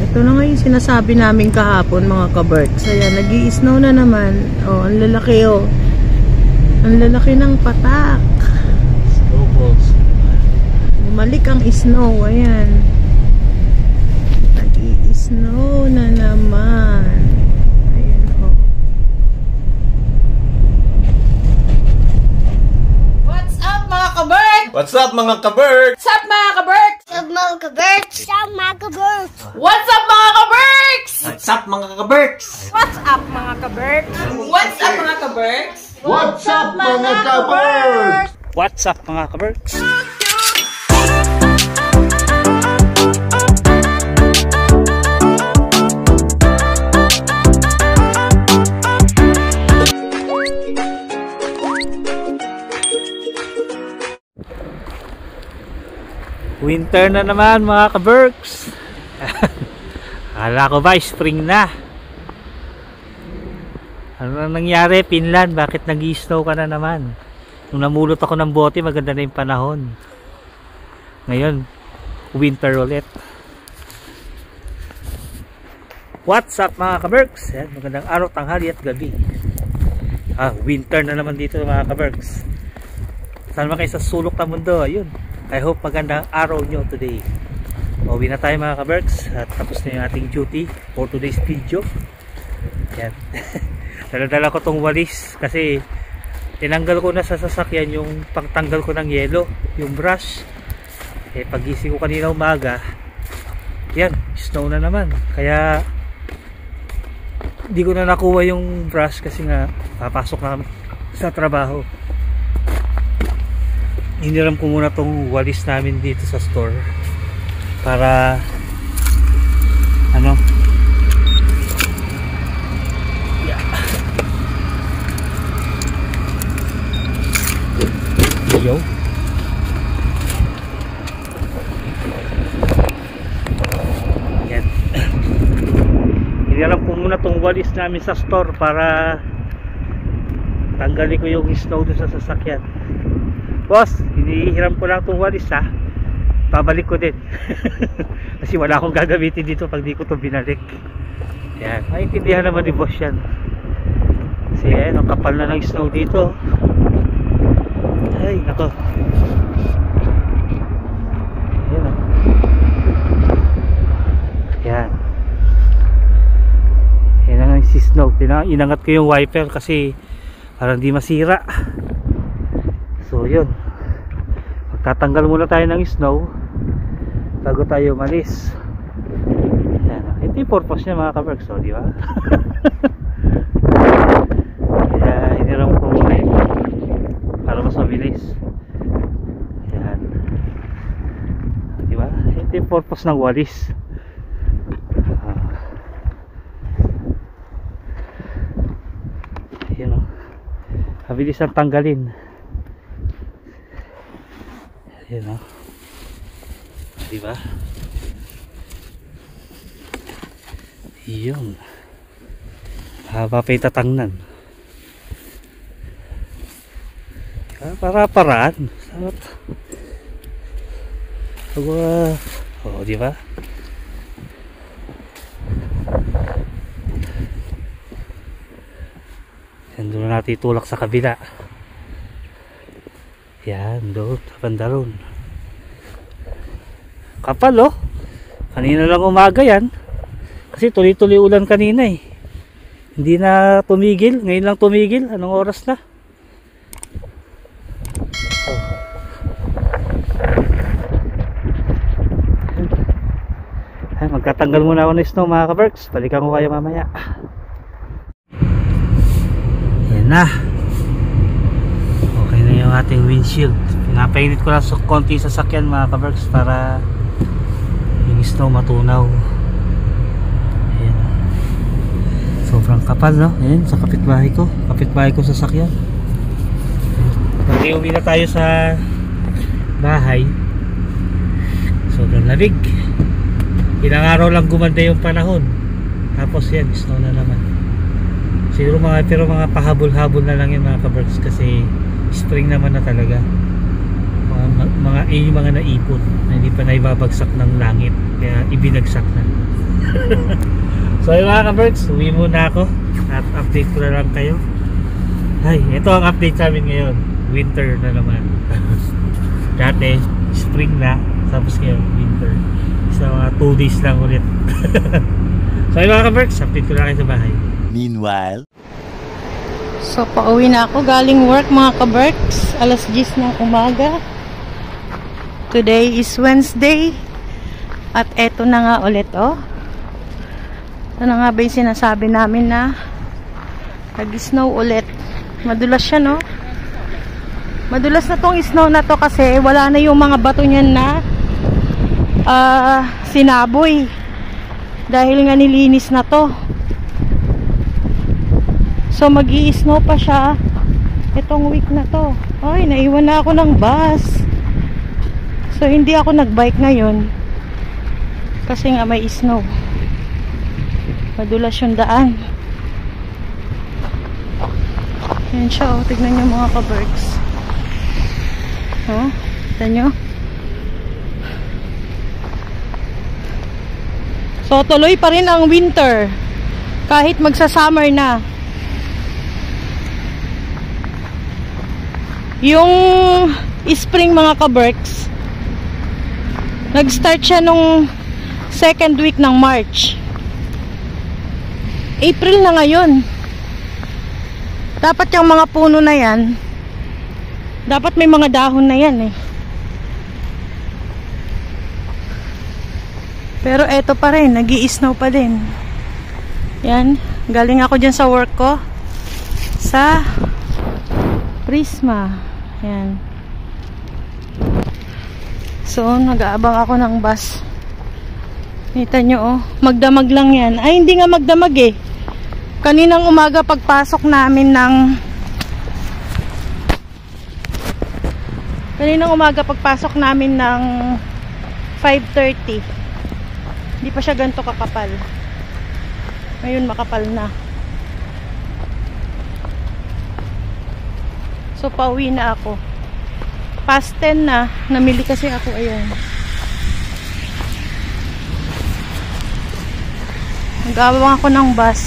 Ito na nga yung sinasabi namin kahapon mga ka-Berks. Ayan, nag-i-snow na naman. Oh, ang lalaki oh. Ang lalaki ng patak. Snowballs. Bumalik ang snow. Ayan. Nag-i-snow na naman. Ayan oh. What's up mga ka-Berks? What's up mga ka-Berks? What's up mga ka-Berks? What's up mga ka-Berks? What's up mga ka-Berks? What's up mga ka-Berks? What's up mga ka-Berks? What's up mga ka-Berks? What's up mga ka-Berks? What's up mga ka-Berks? Winter na naman mga ka-Berks. Akala ko ba spring na? Ano na nangyari Finland? Bakit nag-i-snow ka na naman? Nung namulot ako ng bote, maganda na yung panahon. Ngayon, winter ulit. What's up mga ka-Berks? Magandang araw, tanghali at gabi. Winter na naman dito mga ka-Berks. Saan naman kayo sa sulok ng mundo? Ayun. I hope magandang araw nyo today. Uwi na tayo mga ka-Berks. At tapos na yung ating duty for today's video. Yan. Dala-dala ko tong walis kasi tinanggal ko na sa sasakyan yung pagtanggal ko ng yelo, yung brush. Pagising ko kanina umaga, yan, snow na naman. Kaya hindi ko na nakuha yung brush kasi nga papasok na sa trabaho. Hiniram ko muna tong walis namin dito sa store para ano, yo. Yan. Hiniram ko muna tong walis namin sa store para tanggalin ko yung snow doon sa sasakyan. Boss, hinihiram ko lang tong walis ha. Babalik ko din. Kasi wala akong gagamitin dito pag di ko to binalik. Yan. Maintindihan naman ni boss yan. Kasi ang kapal na ng snow dito. Ay, nako. Ayan o. Yan. Yan ang si snow. Inangat ko yung wiper kasi parang di masira. So yun, magtatanggal muna tayo ng snow bago tayo umalis. Yan. Ito yung purpose niya mga ka-Berks, di ba? Kaya hiniram ko muna yun para mas mabilis. Yan. Di ba? Ito yung purpose ng walis. Yan o, mabilis ang tanggalin. Yan o, diba? Yun, haba pa itatangnan. Para-paraan. O, diba? Yan, doon natin itulak sa kabila. Yan, doon, sa bandaron. Kapal oh. Kanina lang umaga yan. Kasi tuloy-tuloy ulan kanina eh. Hindi na tumigil. Ngayon lang tumigil. Anong oras na? Ay, magkatanggal muna ako ng snow mga ka-Berks. Balikan ko kayo mamaya. Yan na. Okay na yung ating windshield. Pinapainit ko lang sa konti sa sakyan mga ka-Berks para yung snow matunaw. Ayan. Sobrang kapal no? Ayan, sa kapitbahay ko. Kapitbahay ko sa sakyan. Pag-uwi na tayo sa bahay, sobrang lamig. Ilang araw lang gumanda yung panahon. Tapos yan, snow na naman. Siguro mga pahabol-habol na lang yung mga ka-Berks kasi spring naman na talaga. Mga naipon na hindi Hindi pa naibabagsak ng langit, kaya ibinagsak na. So yun mga ka-Berks, uwi muna ako at update ko na lang kayo. Ay, ito ang update sa amin ngayon. Winter na naman. Dati, spring na, tapos ngayon, winter. So mga 2 days lang ulit. So yun mga ka-Berks, update ko na kayo sa bahay. Meanwhile, So, pauwi na ako. Galing work mga ka-Berks. Alas 10 ng umaga. Today is Wednesday. At eto na nga ulit, oh. Ito na nga ba yung sinasabi namin na nag-snow ulit. Madulas siya, no? Madulas na tong snow na to kasi wala na yung mga bato niyan na sinaboy. Dahil nga nilinis na to. So mag-i-snow pa siya itong week na to. Ay, naiwan na ako ng bus. So hindi ako nag-bike ngayon kasi nga may snow. Madulas yung daan. Yan siya, oh. Tignan nyo mga ka-Berks. Oh, tignan nyo. So tuloy pa rin ang winter kahit magsa-summer na. Yung spring mga ka-Berks, nag-start siya nung 2nd week ng March. April na ngayon. Dapat yung mga puno na yan, dapat may mga dahon na yan eh. Pero eto pa rin, nag-i-snow pa din. Yan, galing ako dyan sa work ko sa Prisma. Yan. So, nag-aabang ako ng bus. Kita nyo, oh. Magdamag lang yan. Ay, hindi nga magdamag eh. Kaninang umaga pagpasok namin ng 5:30. Hindi pa siya ganito kakapal. Ngayon makapal na. So pauwi na ako. Past 10 na. Namili kasi ako, ayan. Nag-aawang ako ng bus.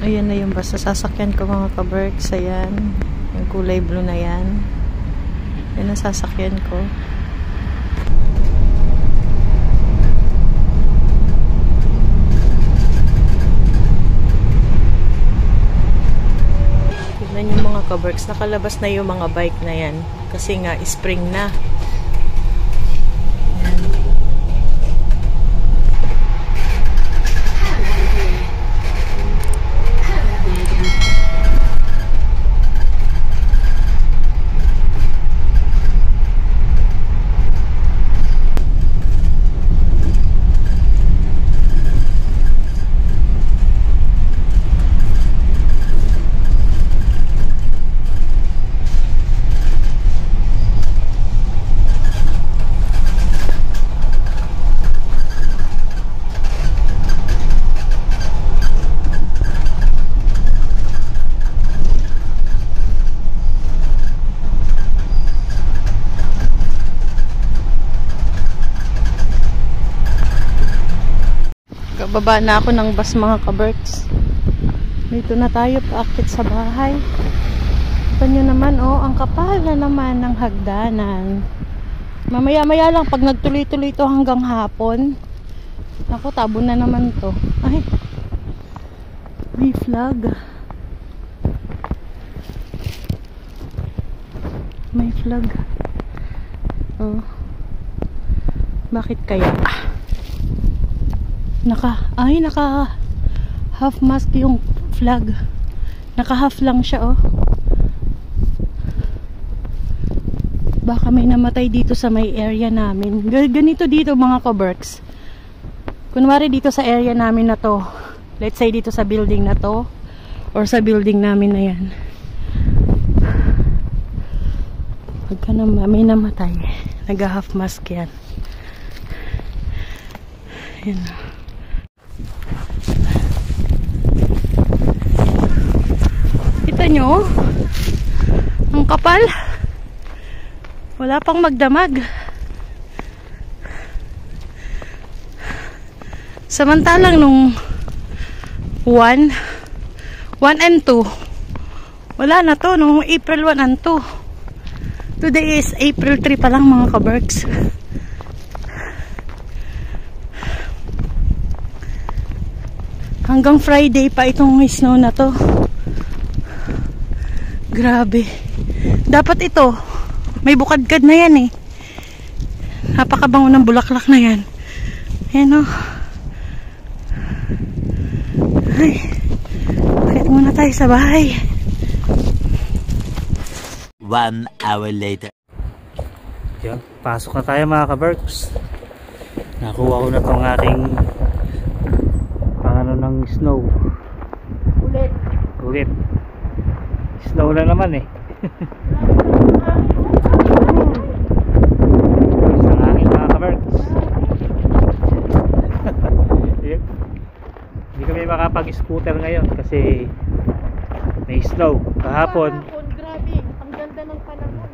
Ayan na yung bus sa sasakyan ko mga ka-Berks. Ayan. Yung kulay blue na yan. Yan ang sasakyan ko. Tignan yung mga ka-Berks. Nakalabas na yung mga bike na yan. Kasi nga, spring na. Baba na ako ng bus mga ka-Berks. Dito na tayo paakit sa bahay. Ito nyo naman, oh, ang kapal na naman ng hagdanan. Mamaya-maya lang pag nagtuloy-tuloy to hanggang hapon. Ako, tabo na naman to. Ay, may flag. May flag. Oh. Bakit kaya? Naka half mask yung flag. Naka half lang siya, oh. Baka may namatay dito sa may area namin. Ganito dito mga ka-Berks. Kunwari dito sa area namin na to, let's say dito sa building na to or sa building namin na yan, pagka may namatay, naga half mask yan. Yan. Kita nyo? Ang kapal. Wala pang magdamag. Samantalang nung 1 and 2, wala na to nung April 1 and 2. Today is April 3 pa lang mga kaberks. Hanggang Friday pa itong snow na to. Grabe. Dapat ito, may bukadkad na yan eh. Napakabango ng bulaklak na yan. Ayan o. Ay, bakit muna tayo sa bahay? 1 hour later. Yan, pasok na tayo mga kaberks. Nakuha ko na tong aking pangano ng snow. Ulit. Snow na naman eh. Isang hangin mga kaberks. Hindi kami makapag-scooter ngayon kasi may snow. Kahapon Grabe, ang ganda ng panahon.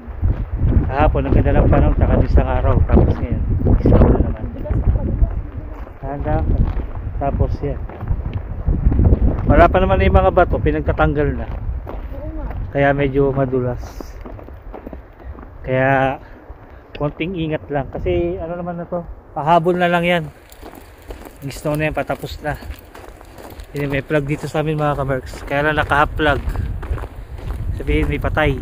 ang ganda ng panahon saka isang araw. Tapos ngayon, snow na naman. Handa. Tapos yan. Wala pa naman yung mga bato, pinagtatanggal na. Kaya medyo madulas. Kaya konting ingat lang. Kasi ano naman na to, pahabol na lang yan. Yung snow na yan, patapos na. Yun, may plug dito sa amin mga kaberks. Kaya lang naka-half plug. Sabihin may patay.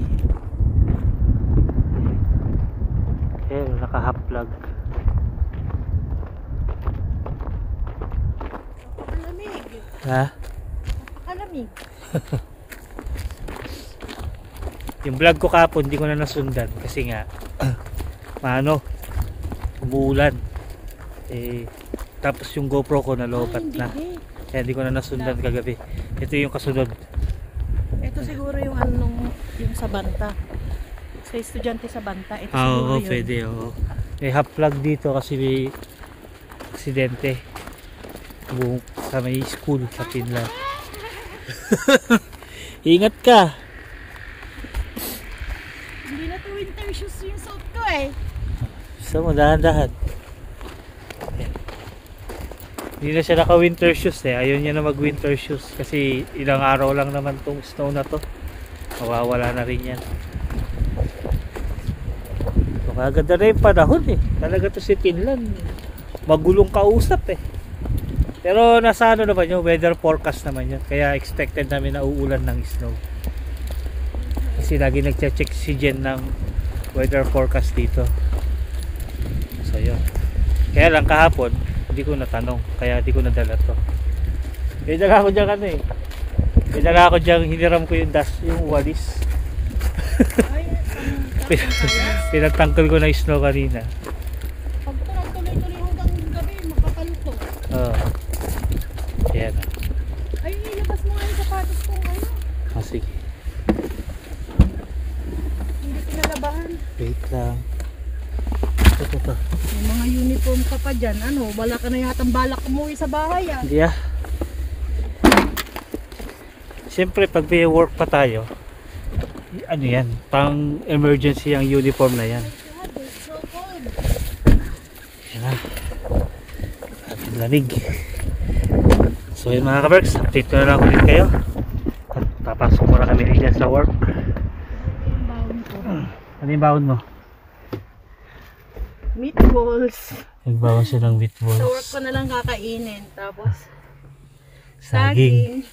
Ayan, naka-half plug. Napakalamig. Ha? Napakalamig. Yung vlog ko kapon hindi ko na nasundan kasi nga umuulan tapos yung GoPro ko nalobat na kaya hindi ko na nasundan kagabi. Ito yung kasunod. Ito siguro yung yung sa banta, sa estudyante sa banta. Ito siguro Oo, yun. pwede. Oo. May half plug dito kasi may aksidente sa may school sa Finland. Ingat ka. Hindi na to winter shoes yung suot ko eh. Gusto mo, dahan-dahan. Hindi na siya naka winter shoes eh. Ayaw niya na mag winter shoes kasi ilang araw lang naman tong snow na to. Mawawala na rin yan. Maganda na yung panahon eh. Talaga to si Finland. Magulong kausap eh. Pero nasa ano naman yung weather forecast naman yun. Kaya expected namin na uulan ng snow. Kasi lagi nagche-check si Jen ng weather forecast dito. So yun. Kaya lang kahapon hindi ko natanong. Kaya hindi ko nadala to. May dala ko dyan eh. May dala ko dyan, hiniram ko yung dust, yung walis. Pinagtangkal ko na yung snow kanina. Pag tuloy-tuloy hanggang gabi, makapal to. Oo. Ayan. Ay, ilabas mo nga yung sapatos ko ngayon. Oh, sige. Hindi pinalabahan. Wait lang. Ito. May mga uniform ka pa dyan. Ano, wala ka na yatang balak umuwi sa bahay ah. Hindi ah. Siyempre pag may work pa tayo, ano yan, pang emergency ang uniform na yan. God, it's so cold. Yan na. At lamig. So yun mga kaberks, update ko na lang ulit kayo. At papasok muna kami rin sa work. Yung baon ko. Ano yung baon mo? Meatballs. Nagbawan siya ng meatballs. Sa work ko na lang kakainin. Tapos, Saging.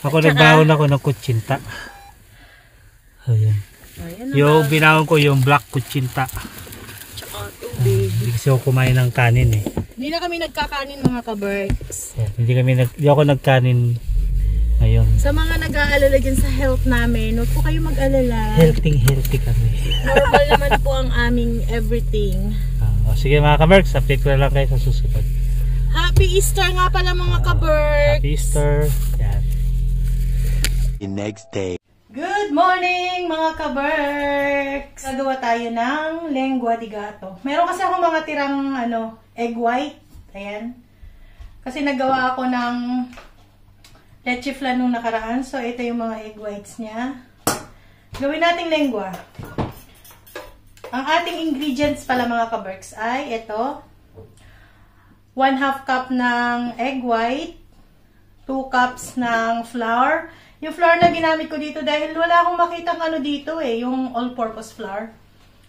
Ako nagbawan ako ng kutsinta. Ayan. Ayan na Yung ba? binawon ko yung black kutsinta. Tsaka tubig. Hindi kasi ako kumain ng kanin eh. Hindi na kami nagkakanin mga kaberks. Ayan, hindi ako nagkanin ngayon. Sa mga nag-aalala dyan sa health namin, huwag po kayo mag-alala. Healthy kami. Normal naman po ang aming everything. Sige mga kaberks, update ko na lang kayo sa susunod. Happy Easter nga pala mga kaberks. Happy Easter. Yan. The next day. Good morning mga kaberks! Nagawa tayo ng lengua di gato. Meron kasi ako mga tirang egg white. Ayan. Kasi nagawa ako ng leche flan nung nakaraan. So, ito yung mga egg whites niya. Gawin nating lengua. Ang ating ingredients pala mga kaberks ay ito. 1/2 cup ng egg white. 2 cups ng flour. Yung flour na ginamit ko dito dahil wala akong makitang ano dito eh, yung all-purpose flour.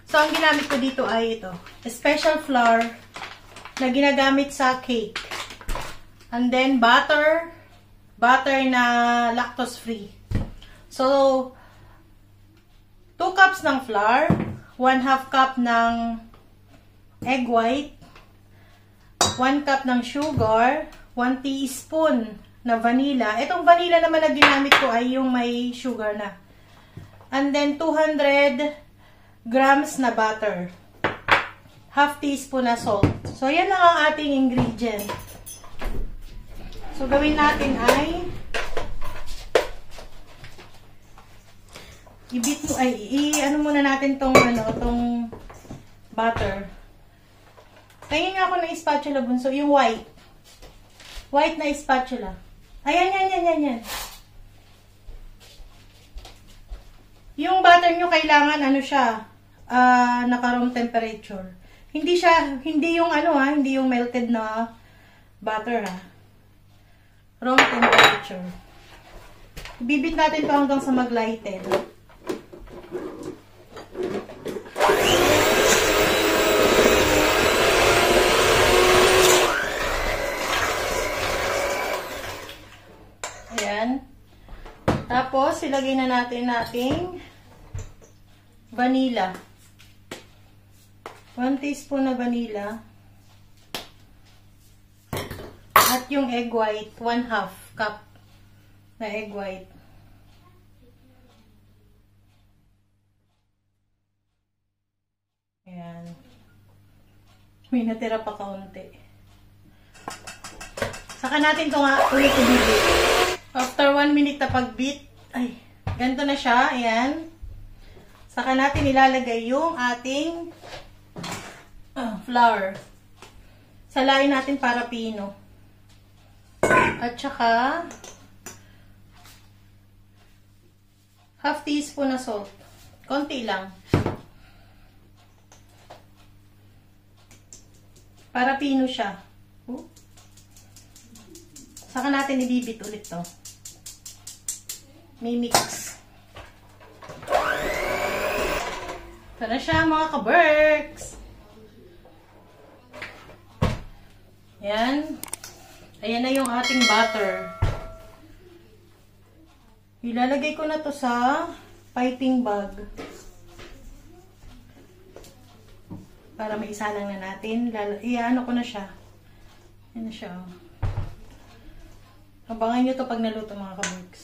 So, ang ginamit ko dito ay ito. Special flour na ginagamit sa cake. And then, butter. Butter na lactose-free. So, 2 cups ng flour. 1/2 cup ng egg white. 1 cup ng sugar. 1 teaspoon na vanilla. Itong vanilla naman na ginamit ko ay yung may sugar na. And then, 200 grams na butter. 1/2 teaspoon na salt. So, yan lang ang ating ingredient. So, gawin natin ay ano muna natin tong butter. Tingin nga ako ng spatula bunso, yung white. White na spatula. Ayan, yan. Yung butter nyo kailangan ano siya, naka-room temperature. Hindi yung hindi yung melted na butter ha. Room temperature. Bibit natin pa hanggang sa mag-lighted. Ayan. Tapos, ilagay na natin ating vanilla. 1 teaspoon na vanilla. At yung egg white, 1/2 cup na egg white. Ayan. May natira pa kaunti. Saka natin ito nga ulit i-beat. After 1 minute na pag-beat, ay, ganito na siya. Ayan. Saka natin ilalagay yung ating flour. Salain natin para pino. At saka 1/2 teaspoon na salt. Konti lang. Para pino siya. Saka natin ibibit ulit to. May mix. Ito na siya mga ka-berks. Ayan. Ayan na yung ating butter. Ilalagay ko na to sa piping bag. Para maisalang na natin. Iano ko na siya. Ayan na siya. Abangan nyo to pag naluto mga ka-berks.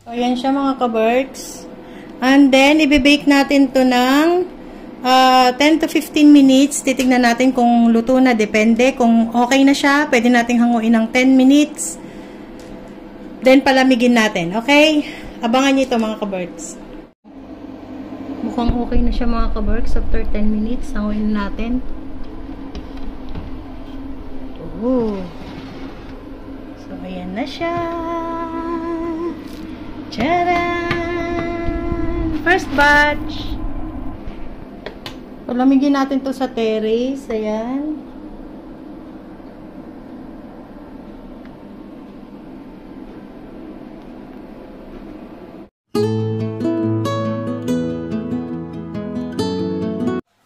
So, yan siya mga ka-berks. And then, ibibake natin to ng 10 to 15 minutes. Titignan natin kung luto na. Depende. Kung okay na siya, pwede natin hanguin ng 10 minutes. Then, palamigin natin. Okay? Abangan nyo ito mga ka-birds. Mukhang okay na siya mga ka-birds. After 10 minutes, hanguin natin. Ooh. So, ayan na siya. Tcharan! First batch. Palamigin natin to sa terrace. Ayan.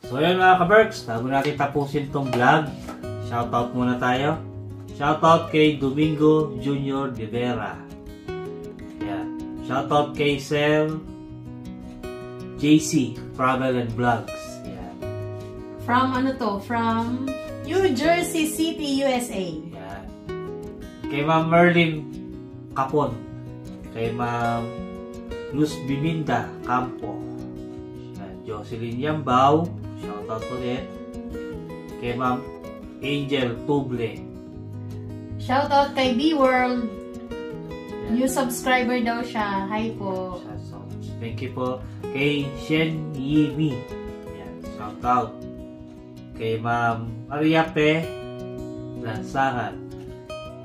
So yun mga ka-Berks, bago natin tapusin tong vlog, shoutout muna tayo. Shoutout kay Domingo Junior de Vera. Yan. Shoutout kay Sel JC Travel and Vlogs. Yan. From ano to? From New Jersey City, USA. Yan. Kay Ma'am Merlin Capon. Kay Ma'am Luz Biminda Campo. Yan. Jocelyn Yambao. Shoutout ulit. Kay Ma'am Angel Tuble. Shoutout kay B-World. New subscriber daw siya. Hi po. Thank you po. Kay Shen Yimi. Yan. Shoutout. Kay Ma'am Ariape Lansangan.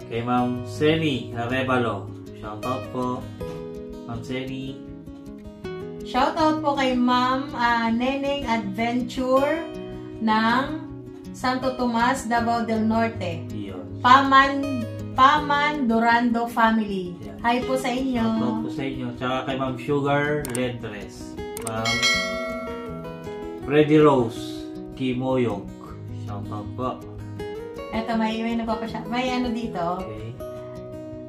Kay Ma'am Seni Arevalo. Shoutout po. Ma'am Seni. Shoutout po kay Ma'am Neneng Adventure ng Santo Tomas, Davao del Norte. Iyon. Paman Durando family. Yeah. Hi po sa inyo. Shoutout po sa inyo. Tsaka kay Ma'am Sugar Ledres. Ma'am Freddy Rose Kimoyog. Shoutout po. Eto, may napapasya. May ano dito. Okay.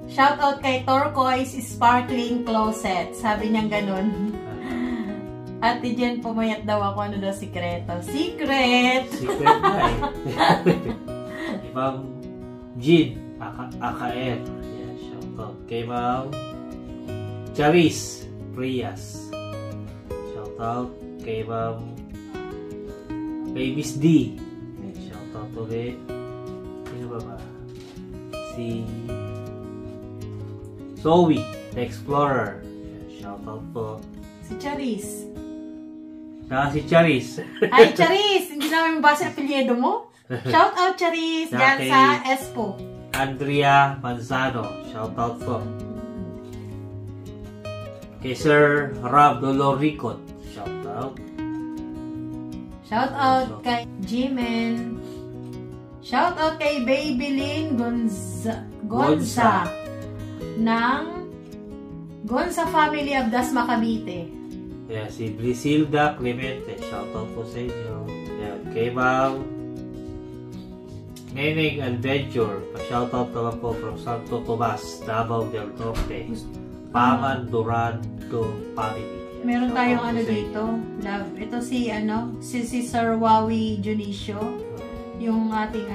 Shoutout kay Turquoise Sparkling Closet. Sabi niyang ganun. Ate Jen, pumayat daw ako. Ano daw sikreto? Secret! Secret na eh. Ma'am Jean AKR. Yeah, shoutout. Kay Ma'am Charis Prias. Shoutout. Kay Ma'am Miss D. Shoutout ulit. Sino ba? Si Zoe the Explorer. Shoutout po. Si Charis. Saka si Charis. Ay, Charis! Hindi namin mabasa ang apelyido mo. Shout out, Charis! Diyan Kay sa Espo. Andrea Manzano. Shoutout po. Kay Sir Rob Doloricot. Shoutout. Shout out kay Jimen. Shout out kay Babylin Gonza ng Gonza Family of Dasma, Cavite. Yeah, si Brisilda Clemente. Shoutout po sa inyo. Yeah, kay Ma'am Neneng Adventure. Pa-shoutout naman po from Santo Tomas, Davao del Norte. Paman Durando Family. Yeah, Meron tayong shoutout ano po sa dito. inyo. Love. Ito si Sir Wawi Junicio. Yung ating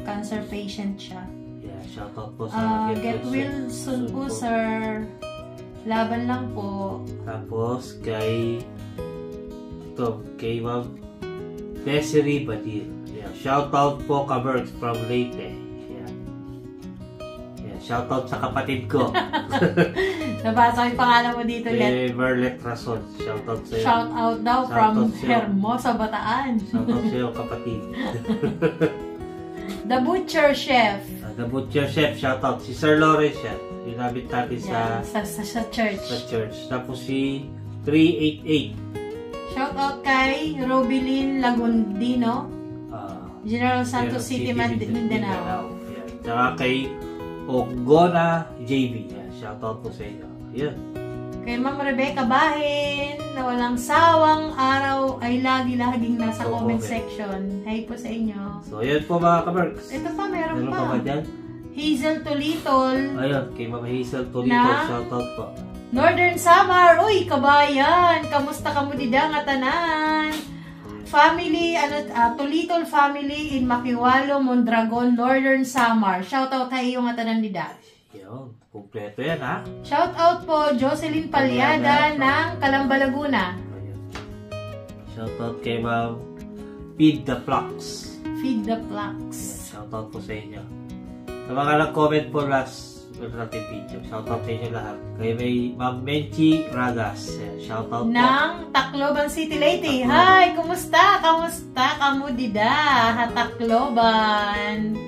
cancer patient siya. Yeah, shoutout po sa Get well soon po, sir. Laban lang po. Tapos kay Ma'am Desiree Badil. Yeah, shoutout po ka-Berks from Leyte. Yeah. Yeah, shoutout sa kapatid ko. Nabasa ko yung pangalan mo dito. Kay Merlet Rason. Shoutout sa iyo. Shout out daw Shout from out sa'yo. Hermosa, Bataan. Shoutout sa iyo kapatid. The Butcher Chef. The Butcher Chef, shoutout. Si Sir Lawrence yan. Inabit natin Yan, sa church. sa church. Tapos si 388. Shout out kay Robilyn Lagundino, General Santos City, Mindanao. Yan. Tsaka kay Ogona JB. Yan. Shoutout po sa inyo. Yan. Kay Ma'am Rebecca Bahin, na walang sawang araw ay lagi-laging nasa So, comment comment. section. Hi po sa inyo. So, yan po mga ka-Berks. Ito pa, meron Meron pa. pa ba dyan? Hazel Tulitol, Ayun, kay Ma'am Hazel Tolito. Na? Shoutout po. Northern Samar. Uy, kabayan! Kamusta ka mo dida nga tanan? Family, Tulitol family in Makiwalo, Mondragon, Northern Samar. Shoutout kayo nga tanan dida. Yun. Kumpleto yan, ha? Shout out po Jocelyn Palyada ng Calamba, Laguna. Ayan. Shoutout kay Ma'am Feed the Flocks. Feed the Flocks. Shoutout po sa inyo. Sa mga nag-comment po last natin video, shoutout sa inyo lahat. Kay may Ma'am Menchi Ragas. Shoutout po. Ng Tacloban City Lady. Hi! Kumusta? Kamusta? Kamudida? Tacloban.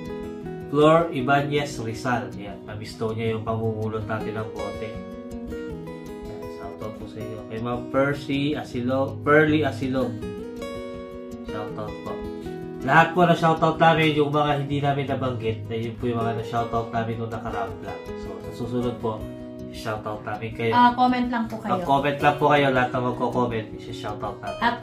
Flor Ibanez Rizal. Yan. Namisto niya yung pamumulot natin ng bote. Yan. Shoutout po sa inyo. Kay Ma'am Pearly Asilog. Shoutout po. Lahat po na shoutout namin, yung mga hindi namin nabanggit, na yun po yung mga na-shoutout namin nung nakaraang vlog. So, sa susunod po, shoutout namin kayo. Comment lang po kayo. Mag-comment lang po kayo, lahat na magko-comment, shoutout natin. At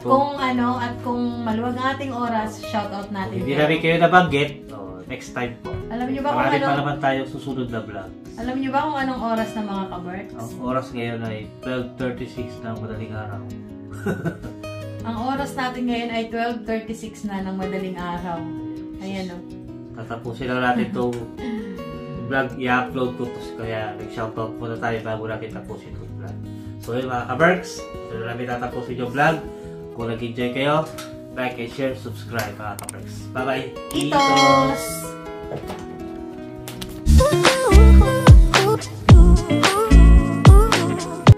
kung maluwag ang ating oras, shoutout natin. Hindi namin kayo nabanggit, next time po. Alam niyo ba kung Marami pa naman tayong susunod na vlog. Alam niyo ba kung anong oras na mga ka-Berks? Ang oras ngayon ay 12:36 ng madaling araw. Ang oras natin ngayon ay 12:36 na ng madaling araw. Ayan o. Tatapusin lang natin itong vlog, i-upload ko to. Kaya nag-shoutout muna tayo bago natin tapusin itong vlog. So yun mga ka-Berks, ito na namin tatapusin yung vlog. Kung nag-enjoy kayo, like and share, subscribe mga ka-Berks. Bye-bye! Itos!